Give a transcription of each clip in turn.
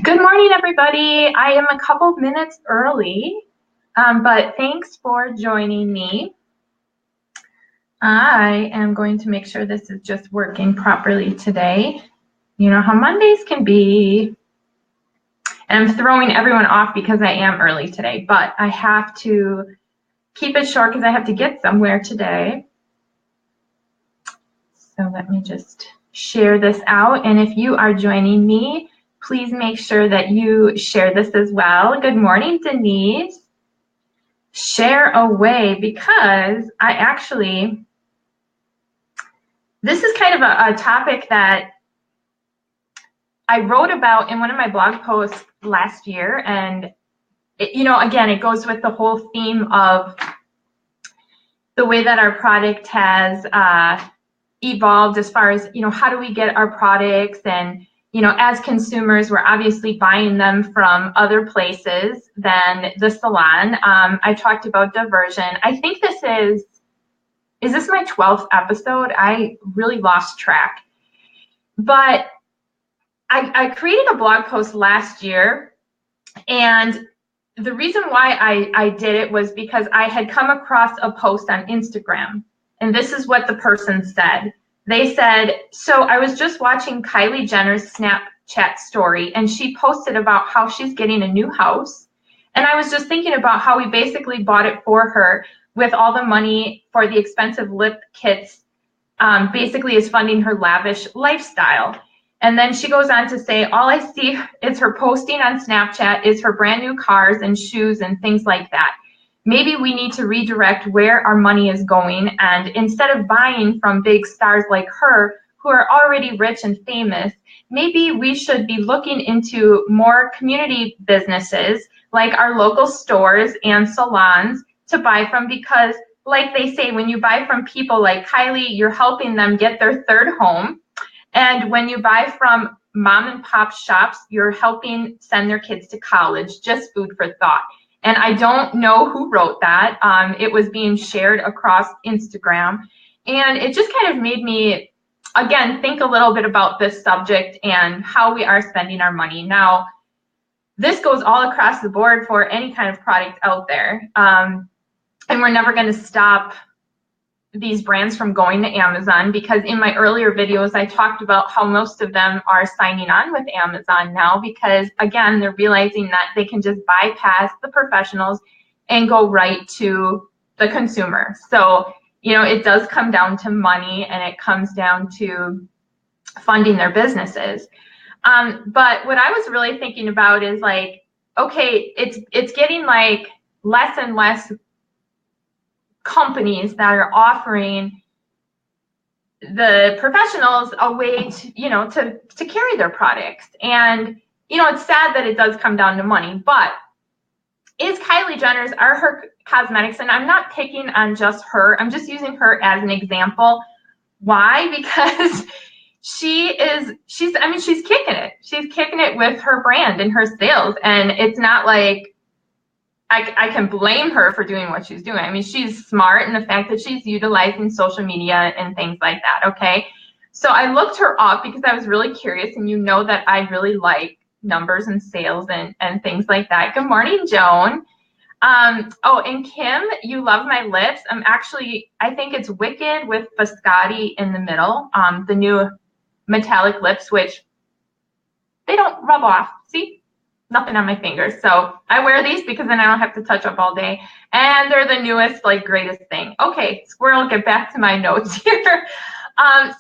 Good morning, everybody. I am a couple minutes early, but thanks for joining me. I am going to make sure this is just working properly today. You know how Mondays can be. And I'm throwing everyone off because I am early today, but I have to keep it short because I have to get somewhere today. So let me just share this out. And if you are joining me, please make sure that you share this as well. Good morning, Denise. Share away, because this is kind of a topic that I wrote about in one of my blog posts last year. And, again, it goes with the whole theme of the way that our product has evolved as far as, how do we get our products? And, as consumers, we're obviously buying them from other places than the salon. I talked about diversion. I think is this my 12th episode? I really lost track. But I created a blog post last year, and the reason why I did it was because I had come across a post on Instagram, and this is what the person said. They said, so I was just watching Kylie Jenner's Snapchat story, and she posted about how she's getting a new house. And I was just thinking about how we basically bought it for her with all the money for the expensive lip kits, basically is funding her lavish lifestyle. And then she goes on to say, all I see is her posting on Snapchat is her brand new cars and shoes and things like that. Maybe we need to redirect where our money is going, and instead of buying from big stars like her who are already rich and famous, maybe we should be looking into more community businesses like our local stores and salons to buy from, because like they say, when you buy from people like Kylie, you're helping them get their third home. And when you buy from mom and pop shops, you're helping send their kids to college. Just food for thought. And I don't know who wrote that. It was being shared across Instagram. And it just kind of made me, again, think a little bit about this subject and how we are spending our money. Now, this goes all across the board for any kind of product out there. And we're never going to stop these brands from going to Amazon, because in my earlier videos, I talked about how most of them are signing on with Amazon now, because again, they're realizing that they can just bypass the professionals and go right to the consumer. So, it does come down to money, and it comes down to funding their businesses. But what I was really thinking about is like, okay, it's getting like less and less companies that are offering the professionals a way to, to carry their products. And, it's sad that it does come down to money, but is Kylie Jenner's, are her cosmetics, and I'm not picking on just her, I'm just using her as an example. Why? Because she's kicking it. She's kicking it with her brand and her sales. And it's not like, I can blame her for doing what she's doing. I mean, she's smart in the fact that she's utilizing social media and things like that, okay? So I looked her up because I was really curious, and that I really like numbers and sales and things like that. Good morning, Joan. Oh, and Kim, you love my lips. I think it's Wicked with Biscotti in the middle, the new metallic lips, which they don't rub off. See? Nothing on my fingers. So I wear these because then I don't have to touch up all day. And they're the newest, greatest thing. Okay, squirrel, get back to my notes here.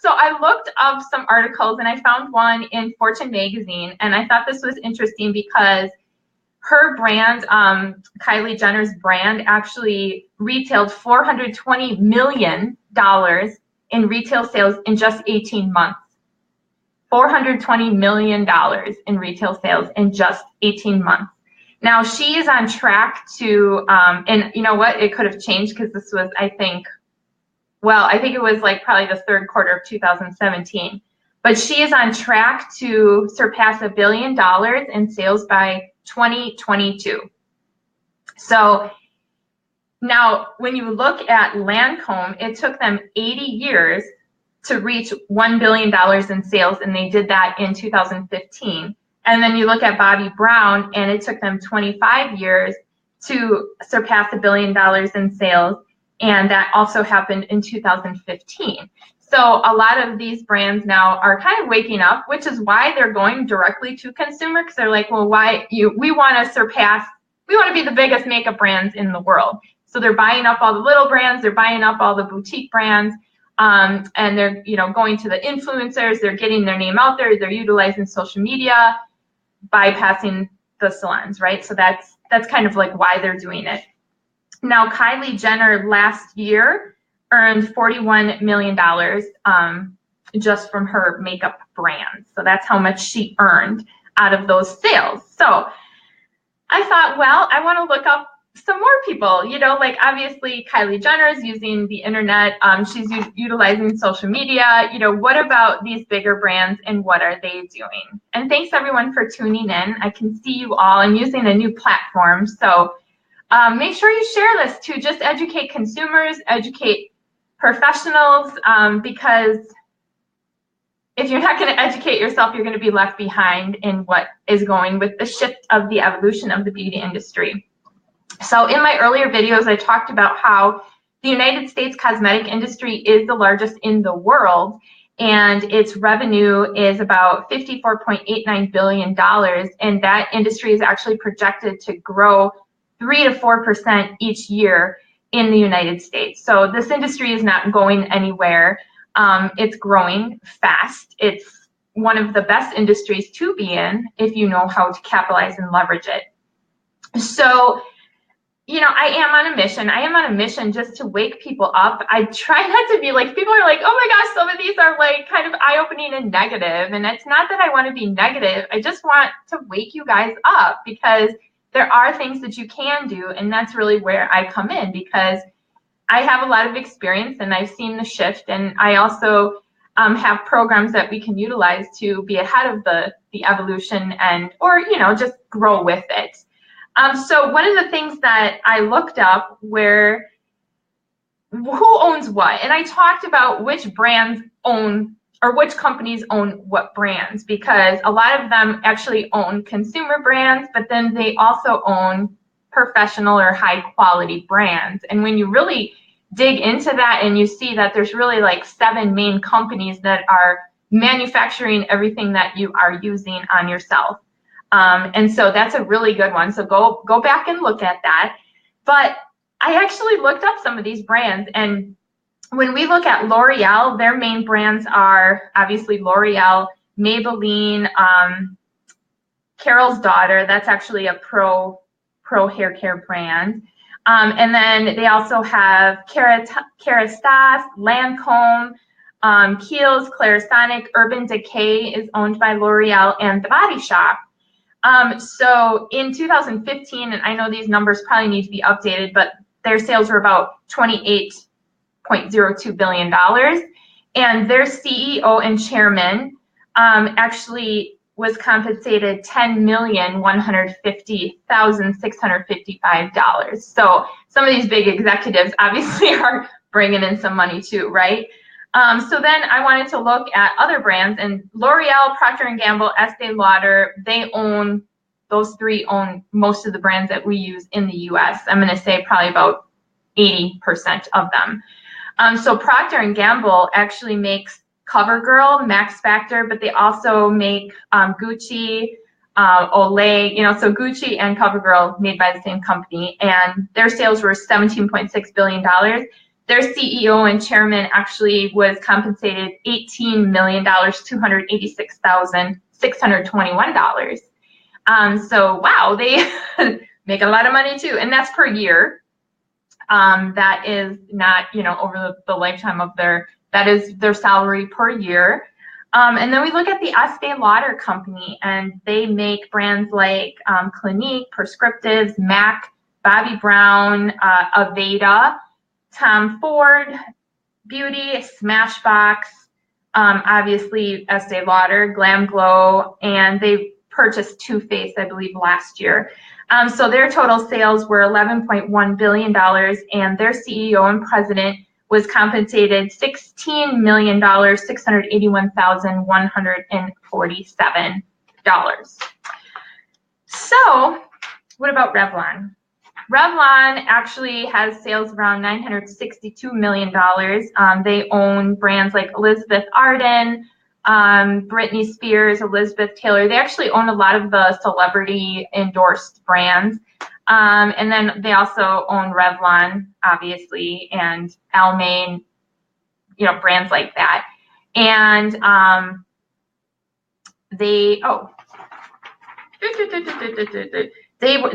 So I looked up some articles, and I found one in Fortune magazine. And I thought this was interesting because her brand, Kylie Jenner's brand, actually retailed $420 million in retail sales in just 18 months. $420 million in retail sales in just 18 months. Now, she is on track to, and you know what, it could have changed because this was, I think it was probably the third quarter of 2017. But she is on track to surpass $1 billion in sales by 2022. So now, when you look at Lancome, it took them 80 years to reach $1 billion in sales, and they did that in 2015. And then you look at Bobbi Brown, and it took them 25 years to surpass $1 billion in sales. And that also happened in 2015. So a lot of these brands now are kind of waking up, which is why they're going directly to consumer, because they're like, well, we want to surpass, we want to be the biggest makeup brands in the world. So they're buying up all the little brands, they're buying up all the boutique brands, and they're going to the influencers, they're getting their name out there, they're utilizing social media, bypassing the salons, right? So that's kind of like why they're doing it. Now, Kylie Jenner last year earned $41 million just from her makeup brand. So that's how much she earned out of those sales. So I thought, well, I want to look up some more people, like obviously Kylie Jenner is using the internet. She's utilizing social media. What about these bigger brands and what are they doing? And thanks everyone for tuning in. I can see you all. I'm using a new platform. So make sure you share this to just educate consumers, educate professionals, because if you're not going to educate yourself, you're going to be left behind in what is going with the shift of the evolution of the beauty industry. So in my earlier videos, I talked about how the United States cosmetic industry is the largest in the world, and its revenue is about $54.89 billion, and that industry is actually projected to grow 3 to 4% each year in the United States. So this industry is not going anywhere. It's growing fast. It's one of the best industries to be in if you know how to capitalize and leverage it. So I am on a mission. I am on a mission just to wake people up. I try not to be like, people are like, oh my gosh, some of these are like kind of eye-opening and negative. And it's not that I want to be negative. I just want to wake you guys up because there are things that you can do. And that's really where I come in, because I have a lot of experience and I've seen the shift. And I also have programs that we can utilize to be ahead of the evolution or just grow with it. So one of the things that I looked up were who owns what, and I talked about which brands own or which companies own what brands, because a lot of them actually own consumer brands, but then they also own professional or high quality brands. And when you really dig into that and you see that there's really like 7 main companies that are manufacturing everything that you are using on yourself. And so that's a really good one. So go back and look at that. But I actually looked up some of these brands. And when we look at L'Oreal, their main brands are obviously L'Oreal, Maybelline, Carol's Daughter. That's actually a pro hair care brand. And then they also have Kerastase, Lancome, Kiehl's, Clarisonic, Urban Decay is owned by L'Oreal, and The Body Shop. So in 2015, and I know these numbers probably need to be updated, but their sales were about $28.02 billion. And their CEO and chairman actually was compensated $10,150,655. So some of these big executives obviously are bringing in some money too, right? So then I wanted to look at other brands, and L'Oreal, Procter & Gamble, Estee Lauder, those 3 own most of the brands that we use in the US. I'm going to say probably about 80% of them. So Procter & Gamble actually makes CoverGirl, Max Factor, but they also make Gucci, Olay, so Gucci and CoverGirl made by the same company, and their sales were $17.6 billion. Their CEO and chairman actually was compensated $18,286,621. So wow, they make a lot of money too, and that's per year. That is not, over the lifetime of that is their salary per year. And then we look at the Estee Lauder company, and they make brands like Clinique, Prescriptives, MAC, Bobbi Brown, Aveda, Tom Ford Beauty, Smashbox, obviously Estee Lauder, Glam Glow, and they purchased Too Faced, I believe, last year. So their total sales were $11.1 billion, and their CEO and president was compensated $16,681,147. What about Revlon? Revlon actually has sales around $962 million. They own brands like Elizabeth Arden, Britney Spears, Elizabeth Taylor. They actually own a lot of the celebrity endorsed brands. And then they also own Revlon, obviously, and Almain, you know, brands like that. And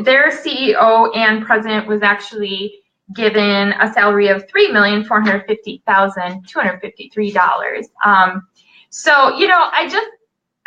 their CEO and president was actually given a salary of $3,450,253. So, you know,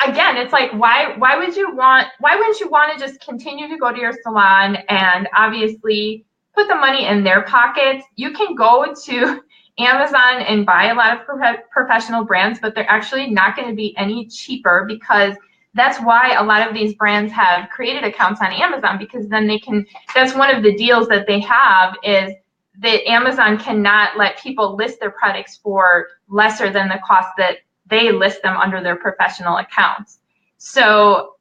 again, it's like, why wouldn't you want to just continue to go to your salon and obviously put the money in their pockets? You can go to Amazon and buy a lot of professional brands, but they're actually not going to be any cheaper, because that's why a lot of these brands have created accounts on Amazon, because then they can, that's one of the deals that they have, is that Amazon cannot let people list their products for lesser than the cost that they list them under their professional accounts. So,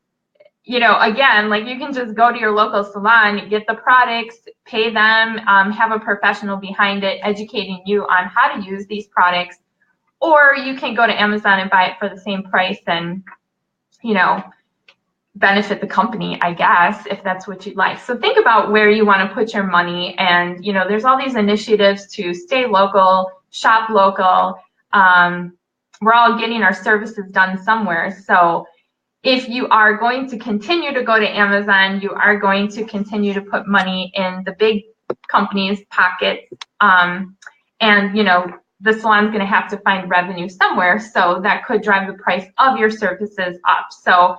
you know, again, like, you can just go to your local salon, get the products, pay them, have a professional behind it educating you on how to use these products, or you can go to Amazon and buy it for the same price and, you know, benefit the company, I guess, if that's what you'd like. So think about where you want to put your money. And, you know, there's all these initiatives to stay local, shop local. We're all getting our services done somewhere. So if you are going to continue to go to Amazon, you are going to continue to put money in the big companies' pockets. And, you know, the salon's going to have to find revenue somewhere. So that could drive the price of your services up. So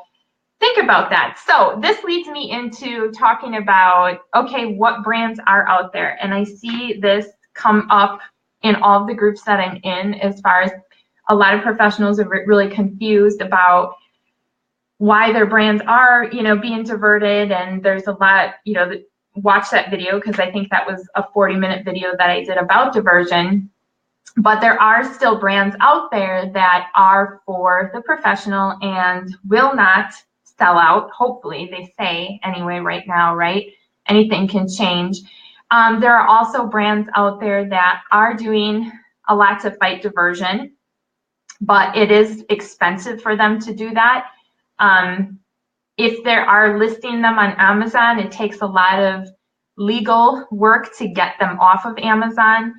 think about that. So this leads me into talking about, okay, what brands are out there? And I see this come up in all of the groups that I'm in, as far as a lot of professionals are really confused about why their brands are, you know, being diverted. And there's a lot, you know, watch that video, because I think that was a 40-minute video that I did about diversion. But there are still brands out there that are for the professional and will not sell out. Hopefully, they say anyway right now, right? Anything can change. There are also brands out there that are doing a lot to fight diversion, but it is expensive for them to do that. If they are listing them on Amazon, it takes a lot of legal work to get them off of Amazon.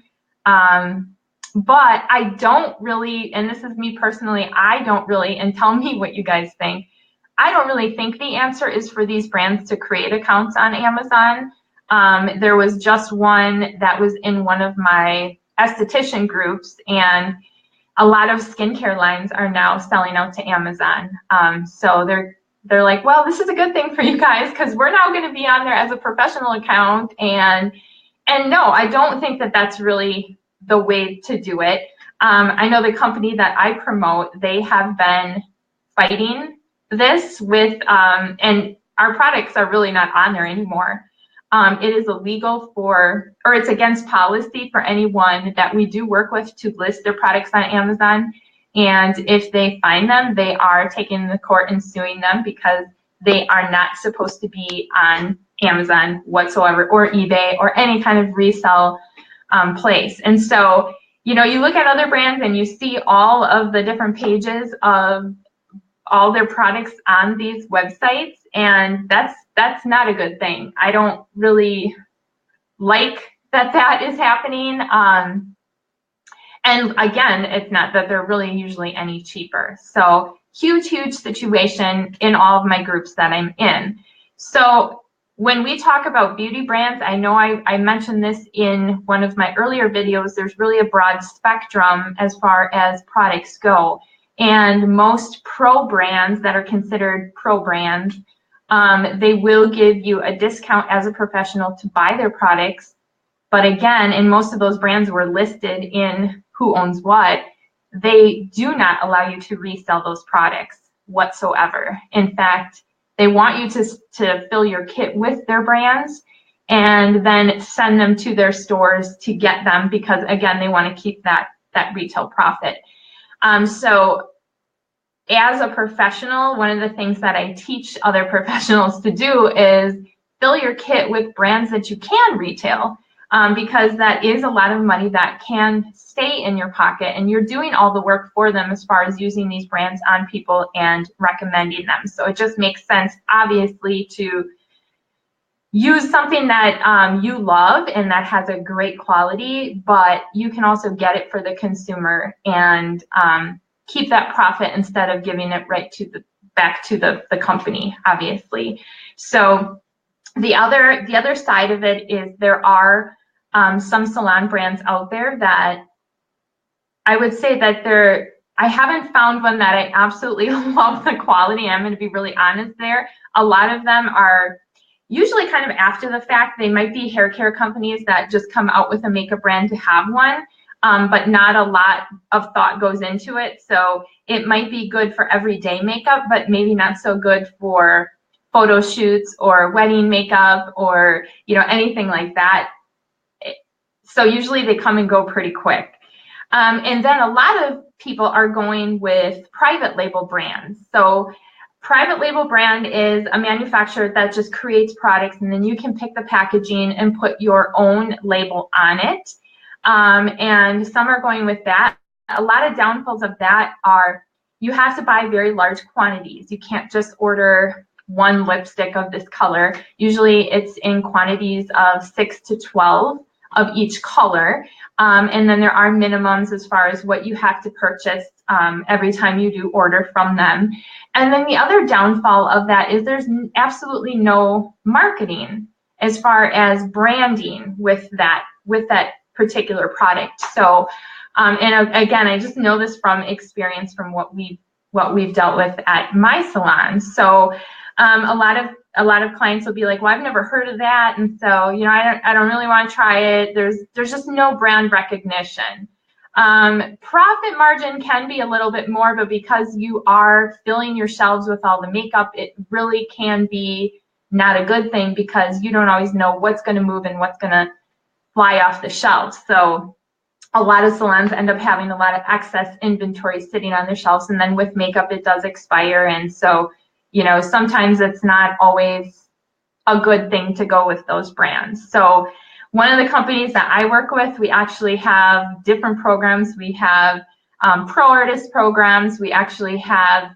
But I don't really, and this is me personally, I don't really, and tell me what you guys think, I don't really think the answer is for these brands to create accounts on Amazon. There was just one that was in one of my esthetician groups, and a lot of skincare lines are now selling out to Amazon. So they're like, well, this is a good thing for you guys, because we're now going to be on there as a professional account. And no, I don't think that that's really the way to do it. I know the company that I promote, they have been fighting this with, and our products are really not on there anymore. It is illegal or it's against policy for anyone that we do work with to list their products on Amazon. And if they find them, they are taking the court and suing them, because they are not supposed to be on Amazon whatsoever, or eBay, or any kind of resale place. And so, you know, you look at other brands and you see all of the different pages of all their products on these websites, and that's not a good thing. I don't really like that is happening. And again, it's not that they're really usually any cheaper. So huge situation in all of my groups that I'm in. So when we talk about beauty brands, I know I mentioned this in one of my earlier videos, there's really a broad spectrum as far as products go. And most pro brands that are considered pro brands, they will give you a discount as a professional to buy their products. But again, in most of those brands were listed in who owns what, they do not allow you to resell those products whatsoever. In fact, they want you to fill your kit with their brands and then send them to their stores to get them, because again, they want to keep that retail profit. So as a professional, one of the things that I teach other professionals to do is fill your kit with brands that you can retail, because that is a lot of money that can stay in your pocket, and you're doing all the work for them as far as using these brands on people and recommending them. So it just makes sense, obviously, to use something that you love and that has a great quality, but you can also get it for the consumer and keep that profit instead of giving it right to back to the company, obviously. So the other side of it is there are some salon brands out there that I would say that I haven't found one that I absolutely love the quality. I'm going to be really honest there. A lot of them are usually kind of after the fact. They might be hair care companies that just come out with a makeup brand to have one, but not a lot of thought goes into it. So it might be good for everyday makeup, but maybe not so good for photo shoots or wedding makeup or anything like that. So usually they come and go pretty quick. And then a lot of people are going with private label brands. So private label brand is a manufacturer that just creates products, and then you can pick the packaging and put your own label on it. And some are going with that. A lot of downfalls of that are you have to buy very large quantities. You can't just order one lipstick of this color. Usually it's in quantities of 6 to 12 of each color. And then there are minimums as far as what you have to purchase every time you do order from them. And then the other downfall of that is there's absolutely no marketing as far as branding with that particular product. So, and again, I just know this from experience from what we've dealt with at my salon. So a lot of clients will be like, well, I've never heard of that, and so I don't really want to try it. There's just no brand recognition. Profit margin can be a little bit more, but because you are filling your shelves with all the makeup, it really can be not a good thing because you don't always know what's going to move and what's going to fly off the shelves. So a lot of salons end up having a lot of excess inventory sitting on their shelves, and then with makeup it does expire, and so sometimes it's not always a good thing to go with those brands. So one of the companies that I work with, we actually have different programs. We have pro artist programs. We actually have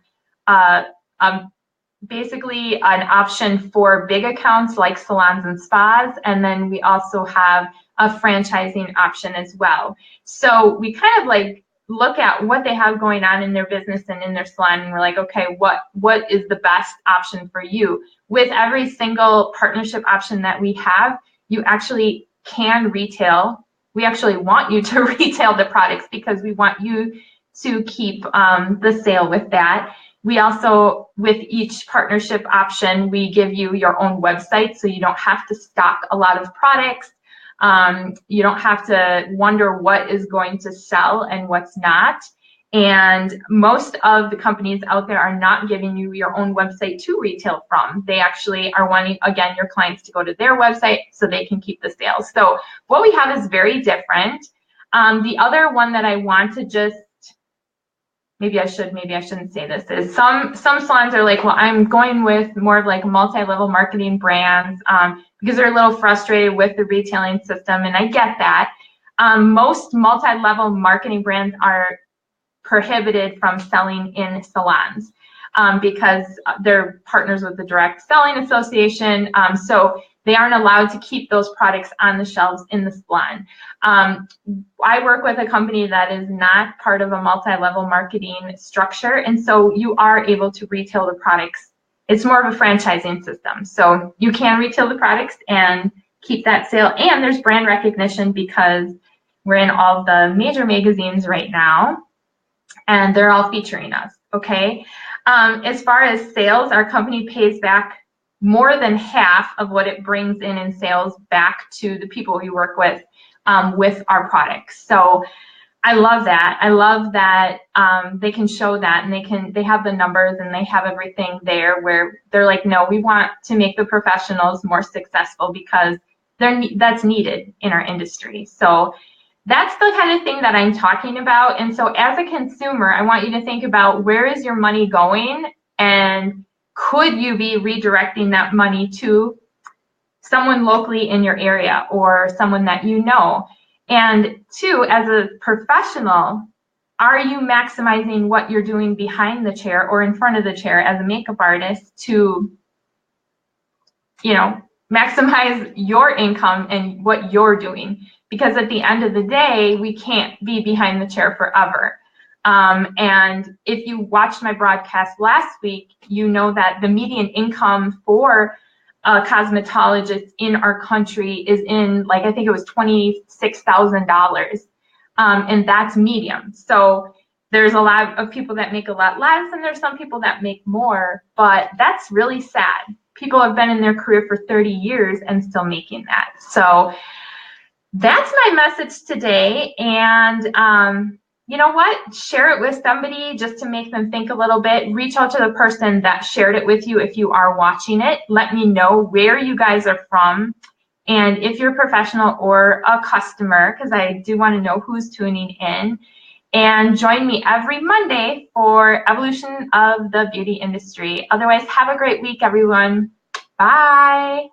basically an option for big accounts like salons and spas, and then we also have a franchising option as well. So we kind of like look at what they have going on in their business and in their salon, and we're like, okay, what is the best option for you? With every single partnership option that we have, you actually can retail. We actually want you to retail the products because we want you to keep the sale with that. We also, with each partnership option, we give you your own website, so you don't have to stock a lot of products. You don't have to wonder what is going to sell and what's not. And most of the companies out there are not giving you your own website to retail from. They actually are wanting, again, your clients to go to their website so they can keep the sales. So what we have is very different. The other one that I want to just, maybe I shouldn't say this, is some salons are like, well, I'm going with more of like multi-level marketing brands because they're a little frustrated with the retailing system, and I get that. Most multi-level marketing brands are prohibited from selling in salons because they're partners with the Direct Selling Association, so they aren't allowed to keep those products on the shelves in the salon. I work with a company that is not part of a multi-level marketing structure, and so you are able to retail the products. It's more of a franchising system, so you can retail the products and keep that sale, and there's brand recognition because we're in all the major magazines right now, and they're all featuring us, okay? As far as sales, our company pays back more than half of what it brings in sales back to the people we work with our products. So I love that. I love that they can show that, and they have the numbers and they have everything there where they're like, no, we want to make the professionals more successful because that's needed in our industry. So that's the kind of thing that I'm talking about. And so as a consumer, I want you to think about, where is your money going, and could you be redirecting that money to someone locally in your area or someone that you know. And two, as a professional, are you maximizing what you're doing behind the chair or in front of the chair as a makeup artist to, you know, maximize your income and what you're doing? Because at the end of the day, we can't be behind the chair forever. And if you watched my broadcast last week, you know that the median income for a cosmetologist in our country is in, like, I think it was $26,000. And that's medium. So there's a lot of people that make a lot less, and there's some people that make more, but that's really sad. People have been in their career for 30 years and still making that. So that's my message today. And you know what? Share it with somebody just to make them think a little bit. Reach out to the person that shared it with you if you are watching it. Let me know where you guys are from, and if you're a professional or a customer, because I do want to know who's tuning in. And join me every Monday for Evolution of the Beauty Industry. Otherwise, have a great week, everyone. Bye.